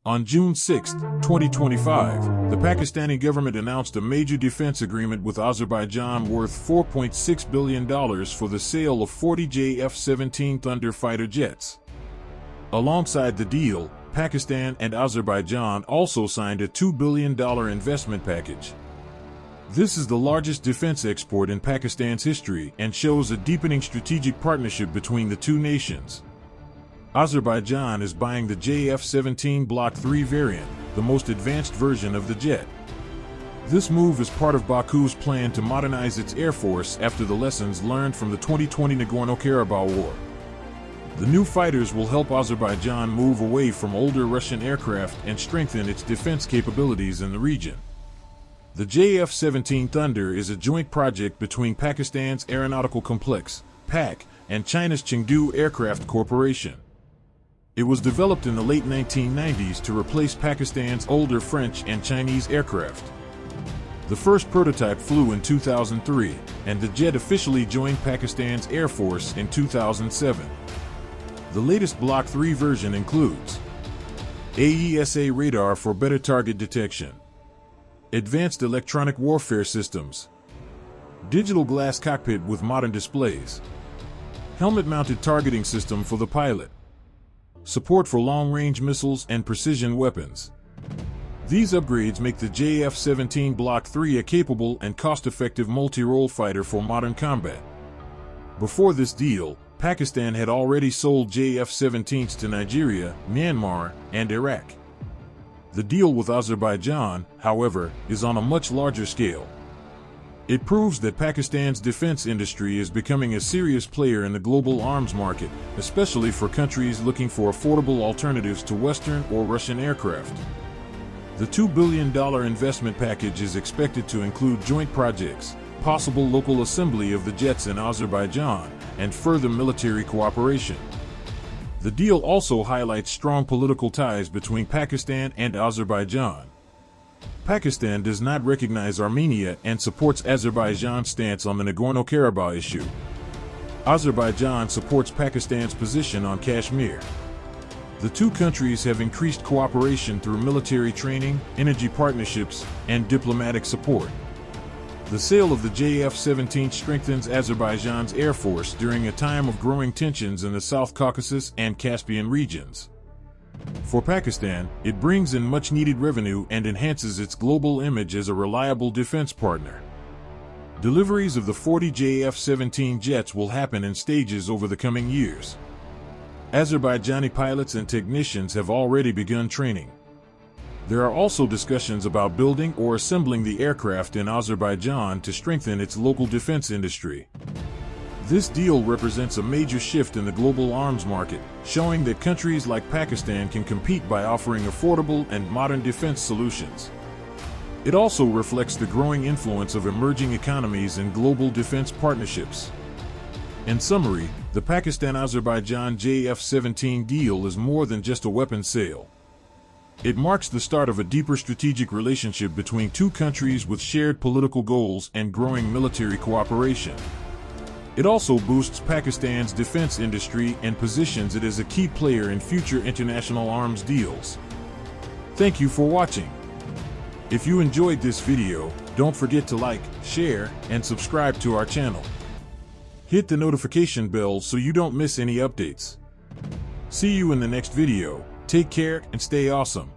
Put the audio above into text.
On June 6, 2025, the Pakistani government announced a major defense agreement with Azerbaijan worth $4.6 billion for the sale of 40 JF-17 Thunder fighter jets. Alongside the deal, Pakistan and Azerbaijan also signed a $2 billion investment package. This is the largest defense export in Pakistan's history and shows a deepening strategic partnership between the two nations. Azerbaijan is buying the JF-17 Block 3 variant, the most advanced version of the jet. This move is part of Baku's plan to modernize its air force after the lessons learned from the 2020 Nagorno-Karabakh War. The new fighters will help Azerbaijan move away from older Russian aircraft and strengthen its defense capabilities in the region. The JF-17 Thunder is a joint project between Pakistan's Aeronautical Complex, PAC, and China's Chengdu Aircraft Corporation. It was developed in the late 1990s to replace Pakistan's older French and Chinese aircraft. The first prototype flew in 2003, and the jet officially joined Pakistan's Air Force in 2007. The latest Block 3 version includes AESA radar for better target detection, advanced electronic warfare systems, digital glass cockpit with modern displays, helmet-mounted targeting system for the pilot, support for long-range missiles and precision weapons. These upgrades make the JF-17 Block 3 a capable and cost-effective multi-role fighter for modern combat. Before this deal, Pakistan had already sold JF-17s to Nigeria, Myanmar, and Iraq. The deal with Azerbaijan, however, is on a much larger scale. It proves that Pakistan's defense industry is becoming a serious player in the global arms market, especially for countries looking for affordable alternatives to Western or Russian aircraft. The $2 billion investment package is expected to include joint projects, possible local assembly of the jets in Azerbaijan, and further military cooperation. The deal also highlights strong political ties between Pakistan and Azerbaijan. Pakistan does not recognize Armenia and supports Azerbaijan's stance on the Nagorno-Karabakh issue. Azerbaijan supports Pakistan's position on Kashmir. The two countries have increased cooperation through military training, energy partnerships, and diplomatic support. The sale of the JF-17 strengthens Azerbaijan's air force during a time of growing tensions in the South Caucasus and Caspian regions. For Pakistan, it brings in much-needed revenue and enhances its global image as a reliable defense partner. Deliveries of the 40 JF-17 jets will happen in stages over the coming years. Azerbaijani pilots and technicians have already begun training. There are also discussions about building or assembling the aircraft in Azerbaijan to strengthen its local defense industry. This deal represents a major shift in the global arms market, showing that countries like Pakistan can compete by offering affordable and modern defense solutions. It also reflects the growing influence of emerging economies in global defense partnerships. In summary, the Pakistan-Azerbaijan JF-17 deal is more than just a weapons sale. It marks the start of a deeper strategic relationship between two countries with shared political goals and growing military cooperation. It also boosts Pakistan's defense industry and positions it as a key player in future international arms deals. Thank you for watching. If you enjoyed this video, don't forget to like, share, and subscribe to our channel. Hit the notification bell so you don't miss any updates. See you in the next video. Take care and stay awesome.